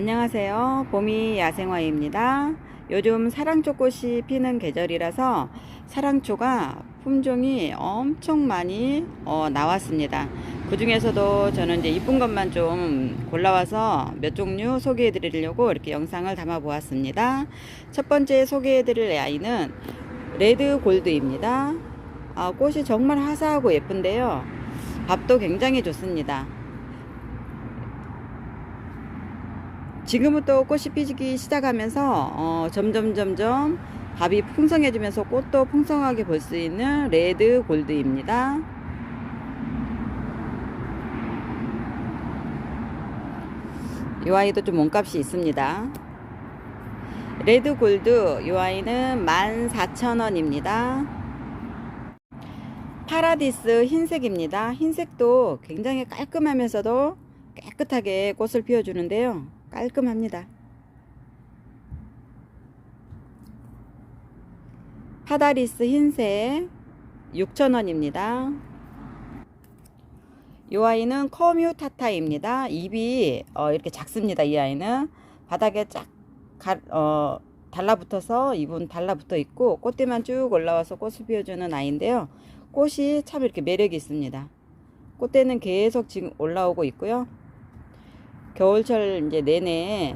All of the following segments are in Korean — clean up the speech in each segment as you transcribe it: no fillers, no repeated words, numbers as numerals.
안녕하세요. 봄이 야생화입니다. 요즘 사랑초꽃이 피는 계절이라서 사랑초가 품종이 엄청 많이 나왔습니다. 그 중에서도 저는 이제 이쁜 것만 좀 골라와서 몇 종류 소개해 드리려고 이렇게 영상을 담아 보았습니다. 첫 번째 소개해 드릴 아이는 레드 골드입니다. 꽃이 정말 화사하고 예쁜데요. 밥도 굉장히 좋습니다. 지금부터 꽃이 피기 시작하면서 점점 밥이 풍성해지면서 꽃도 풍성하게 볼 수 있는 레드 골드입니다. 이 아이도 좀 몸값이 있습니다. 레드 골드 이 아이는 14,000원입니다. 파라디스 흰색입니다. 흰색도 굉장히 깔끔하면서도 깨끗하게 꽃을 피워주는데요. 깔끔합니다. 파다리스 흰색 6,000원입니다. 이 아이는 커뮤타타입니다. 잎이 이렇게 작습니다. 이 아이는 바닥에 쫙 달라붙어서 잎은 달라붙어 있고 꽃대만 쭉 올라와서 꽃을 피워주는 아이인데요. 꽃이 참 이렇게 매력이 있습니다. 꽃대는 계속 지금 올라오고 있고요. 겨울철 이제 내내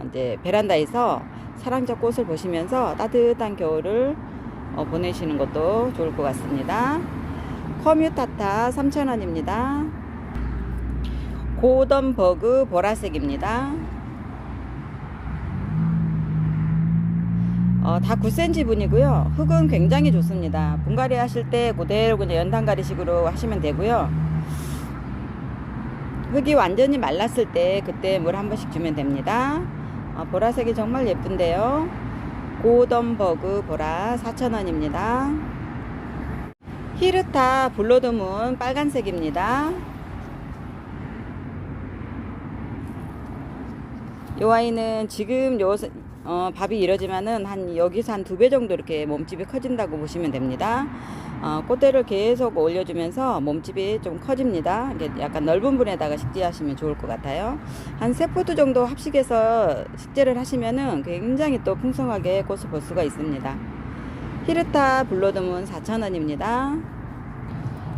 이제 베란다에서 사랑초 꽃을 보시면서 따뜻한 겨울을 보내시는 것도 좋을 것 같습니다. 커뮤타타 3,000원입니다. 고던버그 보라색입니다. 다 9cm 분이고요. 흙은 굉장히 좋습니다. 분갈이 하실 때 그대로 그냥 연탄가리식으로 하시면 되고요. 흙이 완전히 말랐을 때 그때 물 한 번씩 주면 됩니다. 보라색이 정말 예쁜데요. 고던버그 보라 4,000원입니다. 히르타 블러드문 빨간색입니다. 이 아이는 지금 밥이 이러지만은 여기서 한 2배 정도 이렇게 몸집이 커진다고 보시면 됩니다. 꽃대를 계속 올려주면서 몸집이 좀 커집니다. 약간 넓은 분에다가 식재하시면 좋을 것 같아요. 한 3포트 정도 합식해서 식재를 하시면은 굉장히 또 풍성하게 꽃을 볼 수가 있습니다. 히르타 블러드문 4,000원입니다.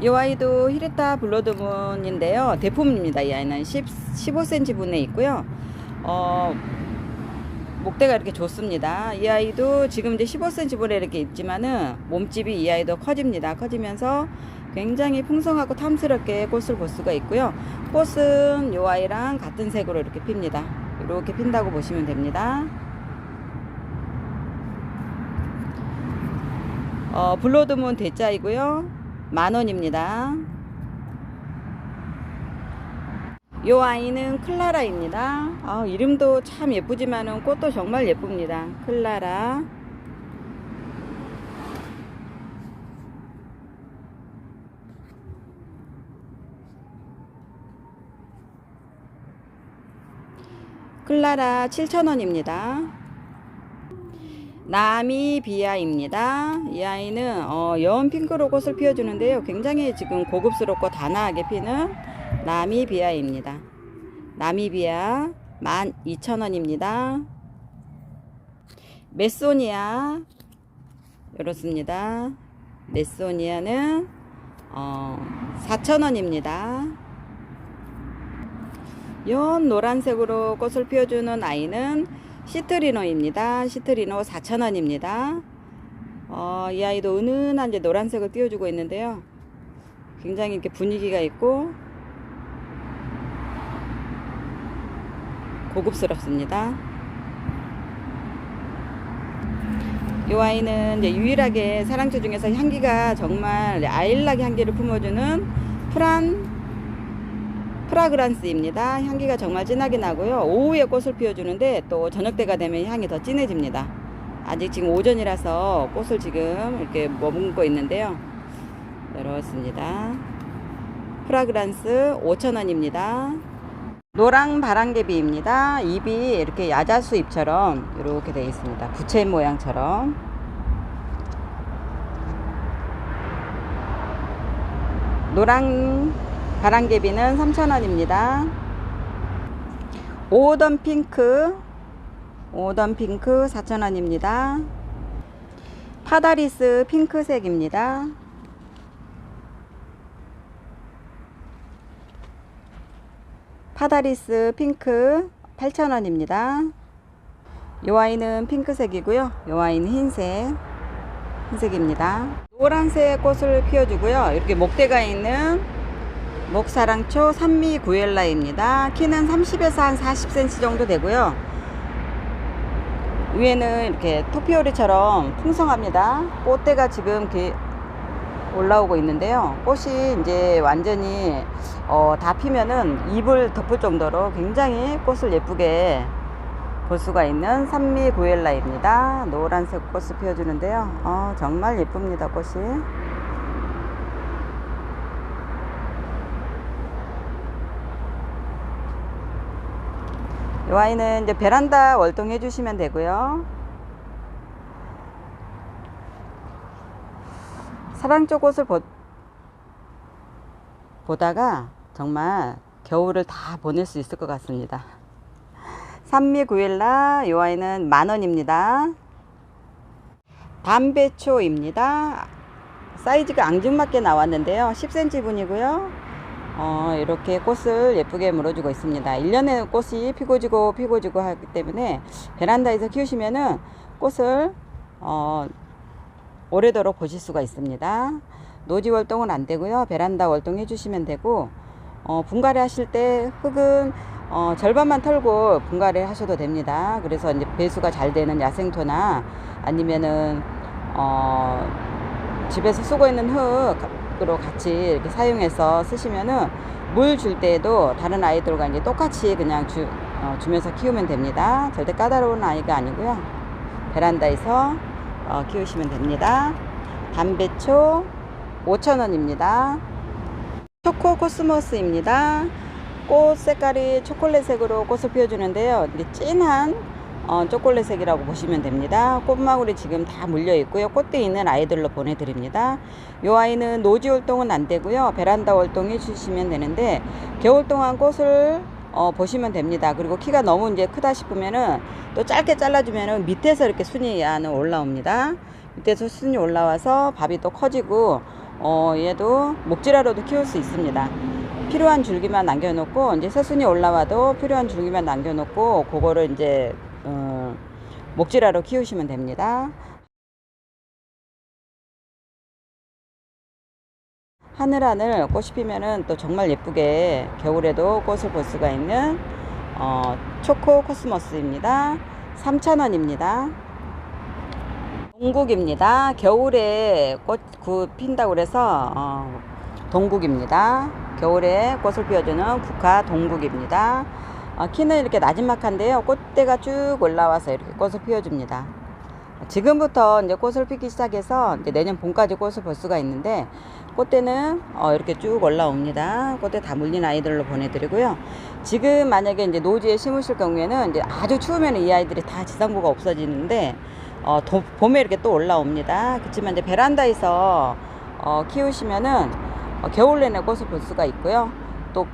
이 아이도 히르타 블러드문인데요. 대품입니다. 이 아이는 15cm 분에 있고요. 목대가 이렇게 좋습니다. 이 아이도 지금 이제 15cm 분에 이렇게 있지만은 몸집이 이 아이도 커집니다. 커지면서 굉장히 풍성하고 탐스럽게 꽃을 볼 수가 있고요. 꽃은 이 아이랑 같은 색으로 이렇게 핍니다. 이렇게 핀다고 보시면 됩니다. 블러드문 대자이고요. 10,000원입니다. 이 아이는 클라라입니다. 이름도 참 예쁘지만은 꽃도 정말 예쁩니다. 클라라. 클라라 7,000원입니다. 나미비아입니다. 이 아이는 여운 핑크로 꽃을 피워주는데요. 굉장히 지금 고급스럽고 단아하게 피는 나미비아입니다. 나미비아 12,000원입니다. 메소니아 이렇습니다. 메소니아는 4,000원입니다. 연 노란색으로 꽃을 피워주는 아이는 시트리노입니다. 시트리노 4,000원입니다. 이 아이도 은은한 이제 노란색을 띄워주고 있는데요. 굉장히 이렇게 분위기가 있고 고급스럽습니다. 이 아이는 이제 유일하게 사랑초 중에서 향기가 정말 아일락 향기를 품어주는 프라그란스입니다. 향기가 정말 진하게 나고요. 오후에 꽃을 피워주는데 또 저녁 때가 되면 향이 더 진해집니다. 아직 지금 오전이라서 꽃을 지금 이렇게 머금고 있는데요. 이렇습니다. 프라그란스 5,000원입니다. 노랑 바람개비입니다. 잎이 이렇게 야자수 잎처럼 이렇게 되어 있습니다. 부채 모양처럼. 노랑 바람개비는 3,000원입니다. 오던 핑크 4,000원입니다. 파다리스 핑크색입니다. 파다리스 핑크 8,000원입니다. 이 아이는 핑크색이고요. 이 아이는 흰색입니다. 노란색 꽃을 피워주고요. 이렇게 목대가 있는 목사랑초 산미 구엘라입니다. 키는 30에서 한 40cm 정도 되고요. 위에는 이렇게 토피오리처럼 풍성합니다. 꽃대가 지금 이렇게 올라오고 있는데요. 꽃이 이제 완전히 다 피면은 잎을 덮을 정도로 굉장히 꽃을 예쁘게 볼 수가 있는 산미 구엘라입니다. 노란색 꽃을 피워주는데요. 정말 예쁩니다. 꽃이. 이 아이는 이제 베란다 월동 해주시면 되고요. 사랑초 꽃을 보다가 정말 겨울을 다 보낼 수 있을 것 같습니다. 산미 구엘라 이 아이는 10,000원입니다. 담배초입니다. 사이즈가 앙증맞게 나왔는데요. 10cm 분이고요. 이렇게 꽃을 예쁘게 물어주고 있습니다. 1년에 꽃이 피고 지고 하기 때문에 베란다에서 키우시면은 꽃을 오래도록 보실 수가 있습니다. 노지 월동은 안 되고요. 베란다 월동 해주시면 되고, 분갈이 하실 때 흙은 절반만 털고 분갈이 하셔도 됩니다. 그래서 이제 배수가 잘 되는 야생토나 아니면은 집에서 쓰고 있는 흙으로 같이 이렇게 사용해서 쓰시면은 물 줄 때에도 다른 아이들과 이제 똑같이 그냥 주면서 키우면 됩니다. 절대 까다로운 아이가 아니고요. 베란다에서 키우시면 됩니다. 담배초 5,000원입니다. 초코 코스모스입니다. 꽃 색깔이 초콜릿색으로 꽃을 피워주는데요. 이게 진한 초콜릿색이라고 보시면 됩니다. 꽃망울이 지금 다 물려 있고요. 꽃대 있는 아이들로 보내드립니다. 이 아이는 노지 활동은 안 되고요. 베란다 활동 해주시면 되는데 겨울 동안 꽃을 보시면 됩니다. 그리고 키가 너무 이제 크다 싶으면은 또 짧게 잘라주면은 밑에서 이렇게 순이 안에 올라옵니다. 밑에서 순이 올라와서 밥이 또 커지고 얘도 목질하러도 키울 수 있습니다. 필요한 줄기만 남겨놓고 이제 새순이 올라와도 필요한 줄기만 남겨놓고 그거를 이제 목질하러 키우시면 됩니다. 하늘하늘 꽃이 피면은 또 정말 예쁘게 겨울에도 꽃을 볼 수가 있는 초코 코스모스입니다. 3,000원입니다. 동국입니다. 겨울에 꽃 핀다고 그래서 동국입니다. 겨울에 꽃을 피워주는 국화 동국입니다. 키는 이렇게 나지막한데요. 꽃대가 쭉 올라와서 이렇게 꽃을 피워줍니다. 지금부터 이제 꽃을 피기 시작해서 이제 내년 봄까지 꽃을 볼 수가 있는데 꽃대는 이렇게 쭉 올라옵니다. 꽃대 다 물린 아이들로 보내드리고요. 지금 만약에 이제 노지에 심으실 경우에는 이제 아주 추우면 이 아이들이 다 지상부가 없어지는데 봄에 이렇게 또 올라옵니다. 그렇지만 이제 베란다에서 키우시면은 겨울 내내 꽃을 볼 수가 있고요. 또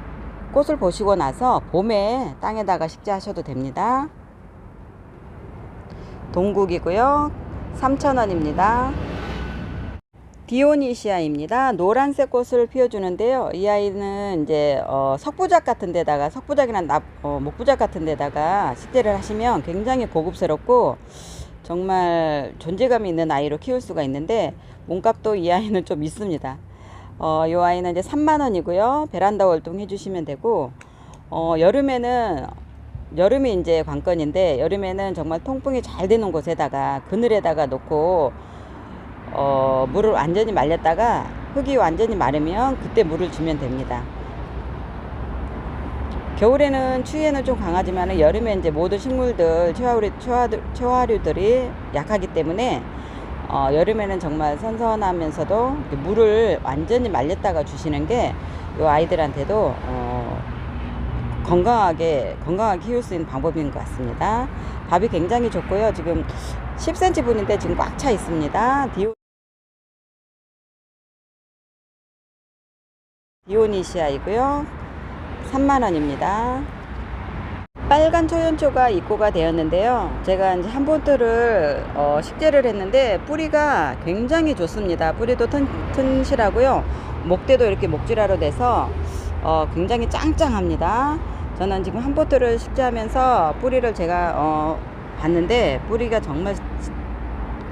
꽃을 보시고 나서 봄에 땅에다가 식재하셔도 됩니다. 동국이고요. 3,000원입니다. 디오니시아입니다. 노란색 꽃을 피워주는데요. 이 아이는 이제 석부작 같은 데다가 석부작이나 목부작 같은 데다가 식재를 하시면 굉장히 고급스럽고 정말 존재감이 있는 아이로 키울 수가 있는데 몸값도 이 아이는 좀 있습니다. 이 아이는 이제 3만원이고요. 베란다 월동 해주시면 되고, 여름이 이제 관건인데, 여름에는 정말 통풍이 잘 되는 곳에다가, 그늘에다가 놓고, 물을 완전히 말렸다가, 흙이 완전히 마르면 그때 물을 주면 됩니다. 겨울에는 추위에는 좀 강하지만, 여름에 이제 모든 식물들, 초화류들이 약하기 때문에, 여름에는 정말 선선하면서도 물을 완전히 말렸다가 주시는 게 이 아이들한테도 건강하게 키울 수 있는 방법인 것 같습니다. 밥이 굉장히 좋고요. 지금 10cm 분인데 지금 꽉 차 있습니다. 디오니시아이고요. 3만원입니다. 빨간 초연초가 입고가 되었는데요. 제가 이제 한 포트를 식재를 했는데 뿌리가 굉장히 좋습니다. 뿌리도 튼실하고요. 목대도 이렇게 목줄화로 돼서 굉장히 짱짱합니다. 저는 지금 한 포트를 식재하면서 뿌리를 제가 봤는데 뿌리가 정말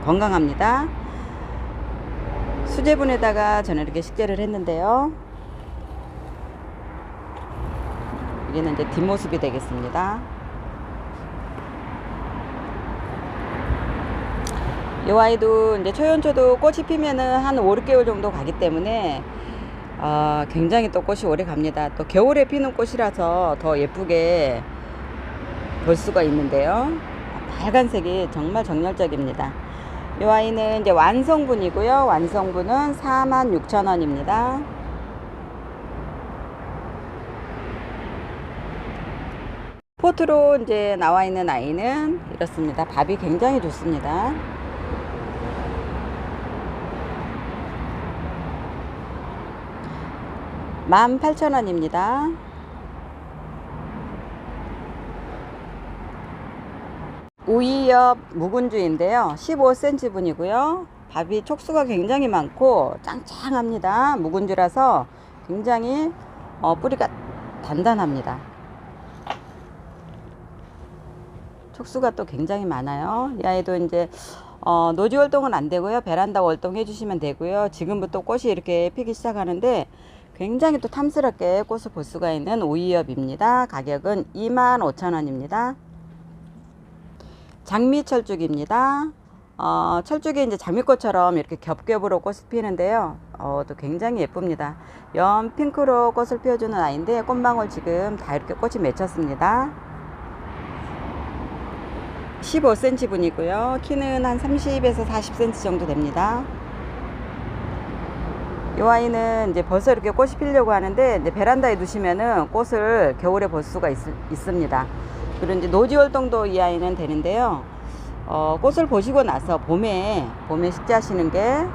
건강합니다. 수제분에다가 저는 이렇게 식재를 했는데요. 여기는 이제 뒷모습이 되겠습니다. 이 아이도 이제 초연초도 꽃이 피면은 한 5, 6개월 정도 가기 때문에 굉장히 또 꽃이 오래 갑니다. 또 겨울에 피는 꽃이라서 더 예쁘게 볼 수가 있는데요. 빨간색이 정말 정열적입니다. 이 아이는 이제 완성분이고요. 완성분은 46,000원입니다. 포트로 이제 나와 있는 아이는 이렇습니다. 밥이 굉장히 좋습니다. $18,000원입니다. 우이엽 묵은주인데요. 15cm 분이고요. 밥이 촉수가 굉장히 많고 짱짱합니다. 묵은주라서 굉장히 뿌리가 단단합니다. 촉수가 또 굉장히 많아요. 이 아이도 이제 노지 활동은 안 되고요. 베란다 활동 해주시면 되고요. 지금부터 꽃이 이렇게 피기 시작하는데 굉장히 또 탐스럽게 꽃을 볼 수가 있는 오이엽입니다. 가격은 25,000원입니다. 장미철쭉입니다. 철쭉이 이제 장미꽃처럼 이렇게 겹겹으로 꽃을 피는데요. 또 굉장히 예쁩니다. 연 핑크로 꽃을 피워주는 아이인데 꽃망울 지금 다 이렇게 꽃이 맺혔습니다. 15cm 분이고요. 키는 한 30에서 40cm 정도 됩니다. 이 아이는 이제 벌써 이렇게 꽃이 피려고 하는데 이제 베란다에 두시면은 꽃을 겨울에 볼 수가 있습니다. 그리고 이제 노지 활동도 이 아이는 되는데요. 꽃을 보시고 나서 봄에 식재하시는 게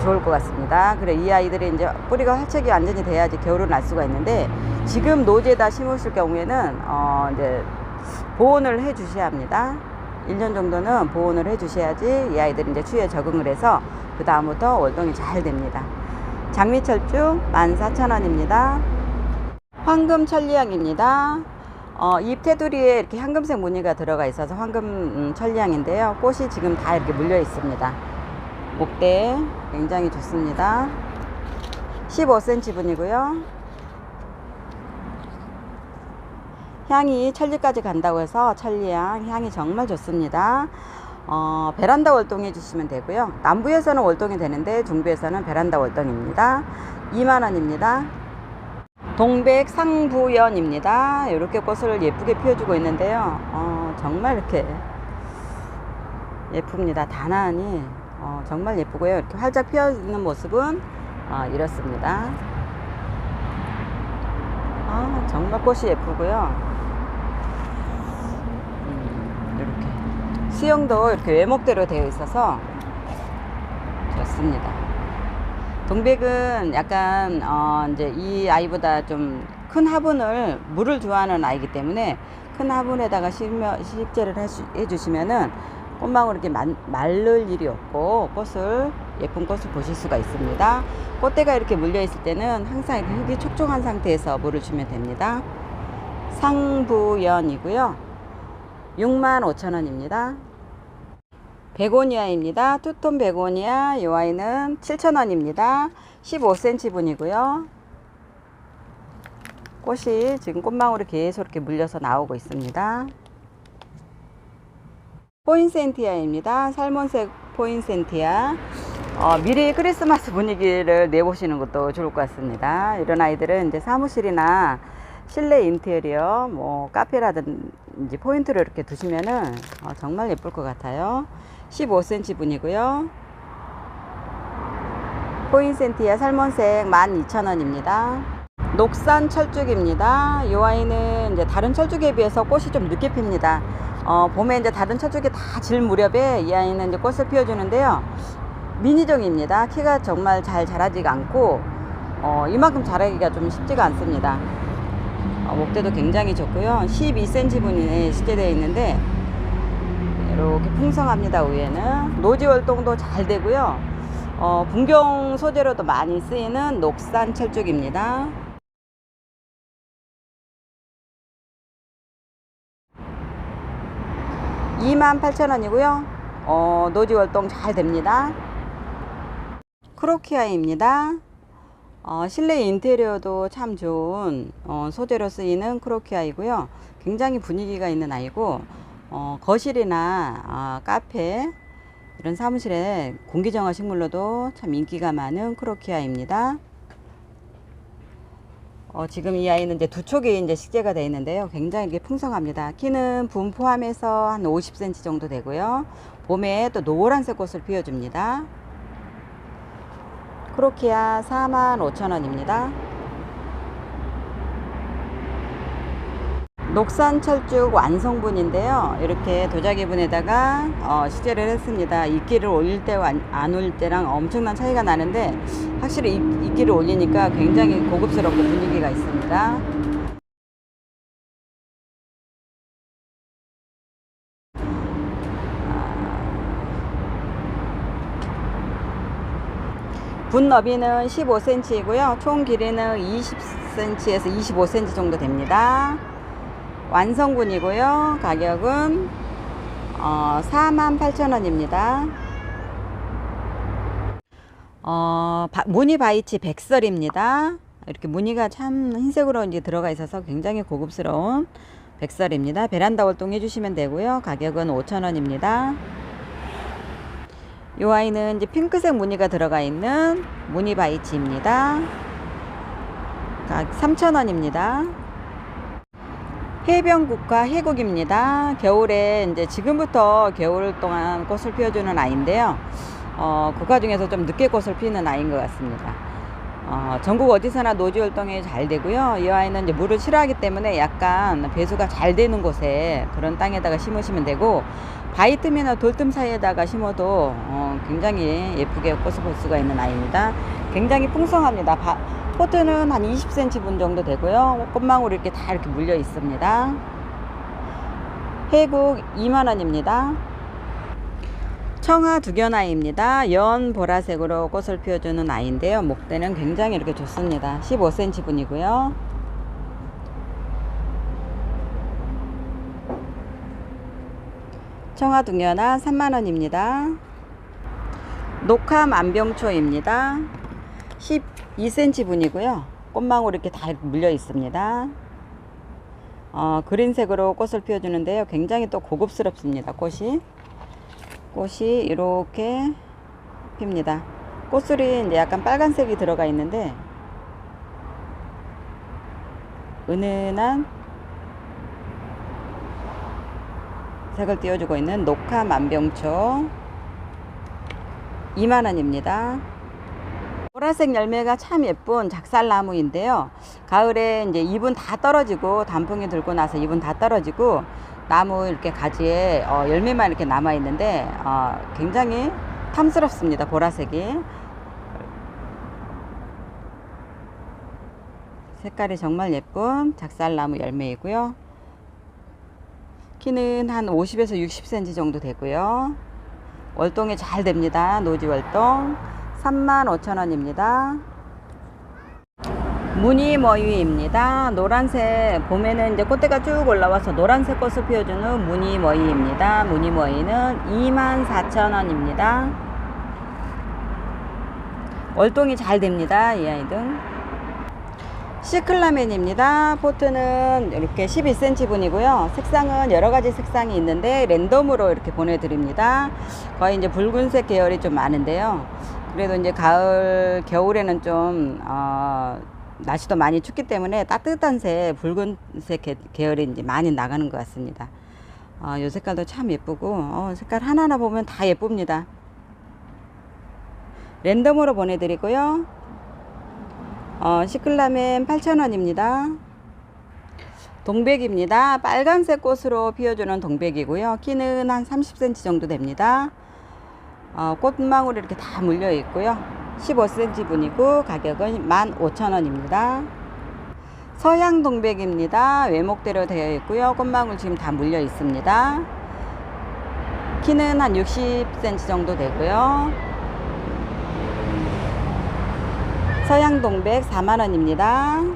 좋을 것 같습니다. 그래 이 아이들이 이제 뿌리가 활착이 완전히 돼야지 겨울을 날 수가 있는데 지금 노지에다 심으실 경우에는 이제 보온을 해 주셔야 합니다. 1년 정도는 보온을 해 주셔야지 이 아이들이 이제 추위에 적응을 해서 그 다음부터 월동이 잘 됩니다. 장미철쭉 14,000원입니다. 황금 천리향입니다. 잎 테두리에 이렇게 황금색 무늬가 들어가 있어서 황금 천리향인데요. 꽃이 지금 다 이렇게 물려 있습니다. 목대 굉장히 좋습니다. 15cm 분이고요. 향이 천리까지 간다고 해서 천리향 향이 정말 좋습니다. 베란다 월동해 주시면 되고요. 남부에서는 월동이 되는데 중부에서는 베란다 월동입니다. 20,000원입니다. 동백상부연입니다. 이렇게 꽃을 예쁘게 피워주고 있는데요. 정말 이렇게 예쁩니다. 단안이 정말 예쁘고요. 이렇게 활짝 피어 있는 모습은 이렇습니다. 정말 꽃이 예쁘고요. 이렇게 수영도 이렇게 외목대로 되어 있어서 좋습니다. 동백은 약간 이제 이 아이보다 좀 큰 화분을 물을 좋아하는 아이기 때문에 큰 화분에다가 식재를 해주시면은 꽃망울 이렇게 마를 일이 없고 예쁜 꽃을 보실 수가 있습니다. 꽃대가 이렇게 물려 있을 때는 항상 이렇게 흙이 촉촉한 상태에서 물을 주면 됩니다. 상부연이고요. 65,000원입니다. 베고니아입니다. 투톤 베고니아. 이 아이는 7,000원입니다. 15cm 분이고요. 꽃이 지금 꽃망울이 계속 이렇게 물려서 나오고 있습니다. 포인센티아입니다. 살몬색 포인센티아. 미리 크리스마스 분위기를 내보시는 것도 좋을 것 같습니다. 이런 아이들은 이제 사무실이나 실내 인테리어, 뭐 카페라든지 포인트를 이렇게 두시면은 정말 예쁠 것 같아요. 15cm 분이고요. 포인센티아 살몬색 12,000원입니다. 녹산 철쭉입니다. 이 아이는 이제 다른 철쭉에 비해서 꽃이 좀 늦게 핍니다. 봄에 이제 다른 철쭉이 다 질 무렵에 이 아이는 이제 꽃을 피워주는데요. 미니종입니다. 키가 정말 잘 자라지가 않고 이만큼 자라기가 좀 쉽지가 않습니다. 목대도 굉장히 좋고요. 12cm 분이 시제되어 있는데 이렇게 풍성합니다. 위에는 노지 월동도 잘 되고요. 분경 소재로도 많이 쓰이는 녹산 철쭉입니다. 28,000원이고요. 노지 월동 잘 됩니다. 크로키아입니다. 실내 인테리어도 참 좋은 소재로 쓰이는 크로키아이고요. 굉장히 분위기가 있는 아이고 거실이나 카페 이런 사무실에 공기정화 식물로도 참 인기가 많은 크로키아입니다. 지금 이 아이는 이제 두 촉이 이제 식재가 되어 있는데요. 굉장히 풍성합니다. 키는 분 포함해서 한 50cm 정도 되고요. 봄에 또 노란색 꽃을 피워줍니다. 크로키아 45,000원입니다. 녹산 철쭉 완성분인데요. 이렇게 도자기분에다가 식재를 했습니다. 이끼를 올릴 때와 안 올릴 때랑 엄청난 차이가 나는데 확실히 이끼를 올리니까 굉장히 고급스럽고 분위기가 있습니다. 분 너비는 15cm이고요. 총 길이는 20cm에서 25cm 정도 됩니다. 완성분이고요. 가격은 48,000원입니다. 무늬 바이치 백설입니다. 이렇게 무늬가 참 흰색으로 이제 들어가 있어서 굉장히 고급스러운 백설입니다. 베란다 월동 해주시면 되고요. 가격은 5,000원입니다. 이 아이는 이제 핑크색 무늬가 들어가 있는 무늬 바이치입니다. 3,000원입니다. 해변국화 해국입니다. 겨울에 이제 지금부터 겨울 동안 꽃을 피워주는 아이인데요. 국화 중에서 좀 늦게 꽃을 피우는 아이인 것 같습니다. 전국 어디서나 노지 활동이 잘 되고요. 이 아이는 이제 물을 싫어하기 때문에 약간 배수가 잘 되는 곳에 그런 땅에다가 심으시면 되고 바위틈이나 돌틈 사이에다가 심어도 굉장히 예쁘게 꽃을 볼 수가 있는 아이입니다. 굉장히 풍성합니다. 포트는 한 20cm 분 정도 되고요. 꽃망울이 이렇게 다 이렇게 물려 있습니다. 해국 2만원입니다. 청아 두견아이입니다. 연 보라색으로 꽃을 피워주는 아이인데요. 목대는 굉장히 이렇게 좋습니다. 15cm 분이고요. 청아 두견아 3만원입니다. 녹화 만병초입니다. 12cm 분이고요. 꽃망울 이렇게 다 물려 있습니다. 그린색으로 꽃을 피워주는데요. 굉장히 또 고급스럽습니다. 꽃이 이렇게 핍니다. 꽃술이 이제 약간 빨간색이 들어가 있는데 은은한 색을 띄워주고 있는 녹화 만병초 2만원입니다. 보라색 열매가 참 예쁜 작살나무인데요. 가을에 이제 잎은 다 떨어지고 단풍이 들고 나서 잎은 다 떨어지고 나무 이렇게 가지에 열매만 이렇게 남아 있는데 굉장히 탐스럽습니다. 보라색이 색깔이 정말 예쁜 작살나무 열매이고요. 키는 한 50에서 60cm 정도 되고요. 월동이 잘 됩니다. 노지 월동 35,000원입니다. 무늬머위입니다. 노란색, 봄에는 이제 꽃대가 쭉 올라와서 노란색 꽃을 피워주는 무늬머위입니다. 무늬머위는 24,000원입니다. 월동이 잘 됩니다. 이 아이들. 시클라멘입니다. 포트는 이렇게 12cm 분이고요. 색상은 여러가지 색상이 있는데 랜덤으로 이렇게 보내드립니다. 거의 이제 붉은색 계열이 좀 많은데요. 그래도 이제 겨울에는 좀 날씨도 많이 춥기 때문에 따뜻한 색, 붉은색 계열이 이제 많이 나가는 것 같습니다. 이 색깔도 참 예쁘고 색깔 하나하나 보면 다 예쁩니다. 랜덤으로 보내드리고요. 시클라멘 8,000원입니다. 동백입니다. 빨간색 꽃으로 피워주는 동백이고요. 키는 한 30cm 정도 됩니다. 꽃망울이 이렇게 다 물려 있고요. 15cm 분이고 가격은 15,000원입니다. 서양 동백입니다. 외목대로 되어 있고요. 꽃망울 지금 다 물려 있습니다. 키는 한 60cm 정도 되고요. 서양 동백 4만원입니다.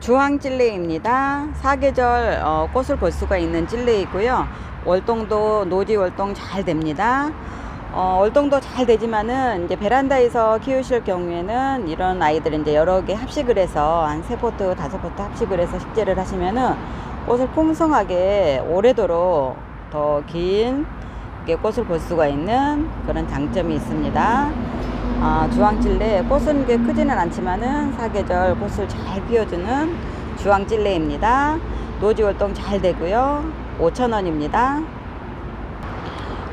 주황찔레입니다. 사계절 꽃을 볼 수가 있는 찔레이고요. 월동도 노지 월동 잘 됩니다. 월동도 잘 되지만은 이제 베란다에서 키우실 경우에는 이런 아이들은 이제 여러 개 합식을 해서 한 3포트, 5포트 합식을 해서 식재를 하시면은 꽃을 풍성하게 오래도록 더 긴 꽃을 볼 수가 있는 그런 장점이 있습니다. 주황찔레 꽃은 게 크지는 않지만은 사계절 꽃을 잘 피워주는 주황찔레입니다. 노지 월동 잘 되고요. 5,000원입니다.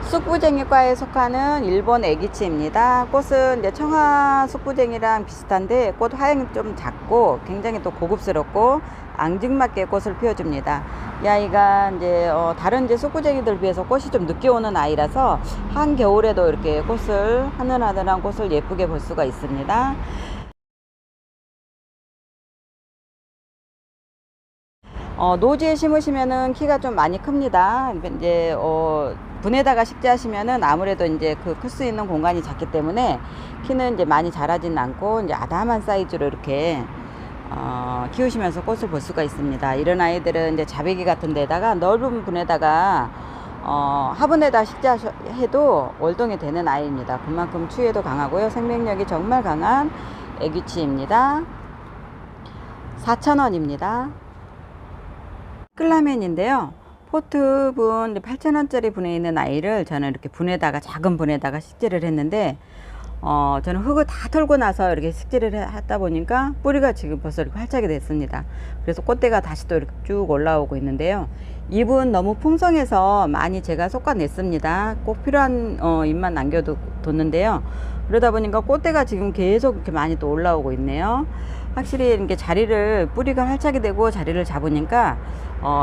쑥부쟁이과에 속하는 일본 애기치입니다. 꽃은 이제 청아 쑥부쟁이랑 비슷한데 꽃 하향이 좀 작고 굉장히 또 고급스럽고 앙증맞게 꽃을 피워줍니다. 이 아이가 이제 다른 이제 쑥부쟁이들 비해서 꽃이 좀 늦게 오는 아이라서 한겨울에도 이렇게 꽃을 하늘하늘한 꽃을 예쁘게 볼 수가 있습니다. 노지에 심으시면은 키가 좀 많이 큽니다. 이제 분에다가 식재하시면은 아무래도 이제 클 수 있는 공간이 작기 때문에 키는 이제 많이 자라지는 않고 이제 아담한 사이즈로 이렇게 키우시면서 꽃을 볼 수가 있습니다. 이런 아이들은 이제 자배기 같은 데다가 넓은 분에다가 화분에다 식재해도 월동이 되는 아이입니다. 그만큼 추위에도 강하고요. 생명력이 정말 강한 애기치입니다. 4,000원입니다. 클라멘인데요. 포트분 8,000원짜리 분에 있는 아이를 저는 이렇게 분에다가 작은 분에다가 식재를 했는데 저는 흙을 다 털고 나서 이렇게 식재를 하다 보니까 뿌리가 지금 벌써 이렇게 활짝이 됐습니다. 그래서 꽃대가 다시 또 이렇게 쭉 올라오고 있는데요. 잎은 너무 풍성해서 많이 제가 솎아냈습니다. 꼭 필요한 잎만 남겨뒀는데요. 그러다 보니까 꽃대가 지금 계속 이렇게 많이 또 올라오고 있네요. 확실히 이렇게 뿌리가 활착이 되고 자리를 잡으니까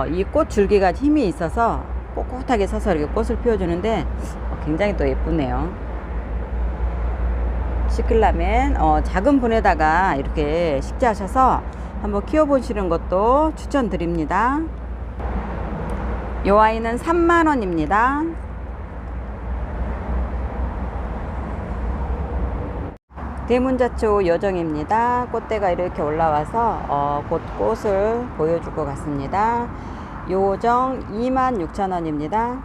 이 꽃 줄기가 힘이 있어서 꼿꼿하게 서서 이렇게 꽃을 피워주는데 굉장히 또 예쁘네요. 시클라멘 작은 분에다가 이렇게 식재하셔서 한번 키워보시는 것도 추천드립니다. 이 아이는 3만원입니다. 대문자초 여정입니다. 꽃대가 이렇게 올라와서 곧 꽃을 보여줄 것 같습니다. 요정 26,000원입니다.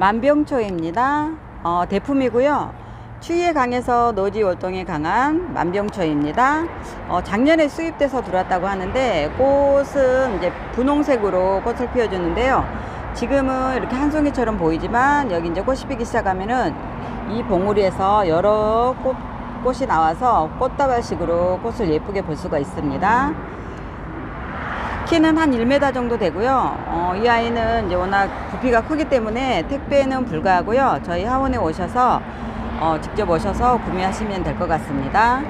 만병초입니다. 대품이고요. 추위에 강해서 노지 월동에 강한 만병초입니다. 작년에 수입돼서 들어왔다고 하는데 꽃은 이제 분홍색으로 꽃을 피워주는데요. 지금은 이렇게 한 송이처럼 보이지만 여기 이제 꽃이 피기 시작하면은 이 봉우리에서 여러 꽃이 나와서 꽃다발식으로 꽃을 예쁘게 볼 수가 있습니다. 키는 한 1m 정도 되고요. 이 아이는 이제 워낙 부피가 크기 때문에 택배는 불가하고요. 저희 하원에 오셔서 직접 오셔서 구매하시면 될 것 같습니다.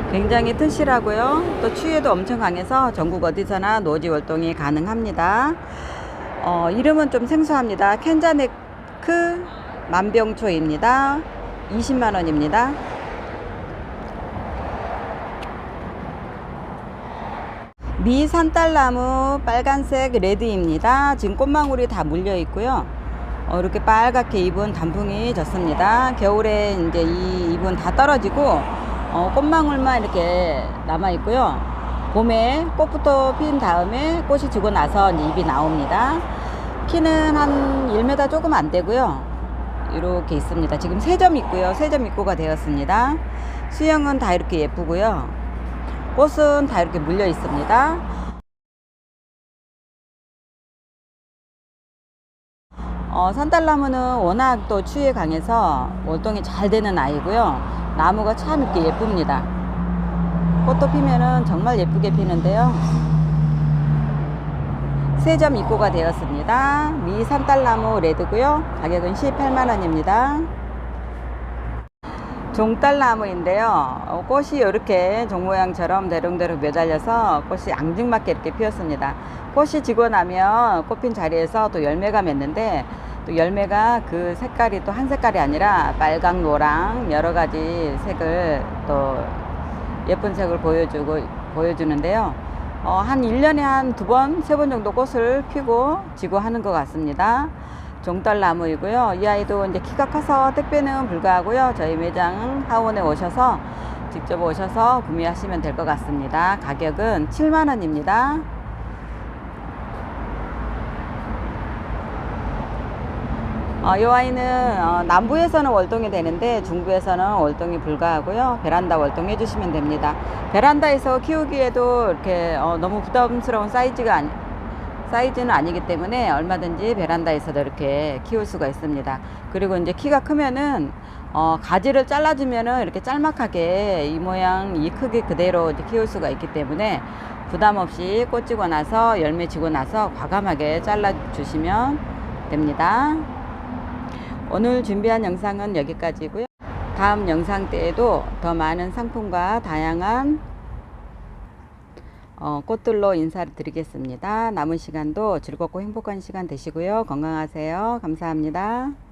굉장히 튼실하고요. 또 추위에도 엄청 강해서 전국 어디서나 노지 월동이 가능합니다. 이름은 좀 생소합니다. 켄자네크 만병초입니다. 20만원입니다. 미산딸나무 빨간색 레드입니다. 지금 꽃망울이 다 물려 있고요. 이렇게 빨갛게 잎은 단풍이 졌습니다. 겨울에 이제 이 잎은 다 떨어지고 꽃망울만 이렇게 남아 있고요. 봄에 꽃부터 핀 다음에 꽃이 지고 나서 이제 잎이 나옵니다. 키는 한 1m 조금 안 되고요. 이렇게 있습니다. 지금 3점 있고요. 3점 입고가 되었습니다. 수영은 다 이렇게 예쁘고요. 꽃은 다 이렇게 물려 있습니다. 산딸나무는 워낙 또 추위에 강해서 월동이 잘 되는 아이고요. 나무가 참 이렇게 예쁩니다. 꽃도 피면은 정말 예쁘게 피는데요. 3점 입고가 되었습니다. 미 산딸나무 레드고요. 가격은 18만원입니다. 종딸나무인데요. 꽃이 이렇게 종 모양처럼 대롱대롱 매달려서 꽃이 앙증맞게 이렇게 피었습니다. 꽃이 지고 나면 꽃핀 자리에서 또 열매가 맺는데 또 열매가 그 색깔이 또 한 색깔이 아니라 빨강, 노랑 여러 가지 색을 또 예쁜 색을 보여주는데요. 한 1년에 한 2번, 3번 정도 꽃을 피고 지고 하는 것 같습니다. 종달나무이고요. 이 아이도 이제 키가 커서 택배는 불가하고요. 저희 매장 하원에 오셔서 직접 오셔서 구매하시면 될 것 같습니다. 가격은 7만원입니다. 이 아이는 남부에서는 월동이 되는데 중부에서는 월동이 불가하고요. 베란다 월동 해주시면 됩니다. 베란다에서 키우기에도 이렇게 너무 부담스러운 사이즈는 아니기 때문에 얼마든지 베란다에서도 이렇게 키울 수가 있습니다. 그리고 이제 키가 크면은 가지를 잘라주면은 이렇게 짤막하게 이 모양 이 크기 그대로 이제 키울 수가 있기 때문에 부담 없이 꽃 지고 나서 열매 지고 나서 과감하게 잘라 주시면 됩니다. 오늘 준비한 영상은 여기까지고요. 다음 영상 때에도 더 많은 상품과 다양한 꽃들로 인사를 드리겠습니다. 남은 시간도 즐겁고 행복한 시간 되시고요. 건강하세요. 감사합니다.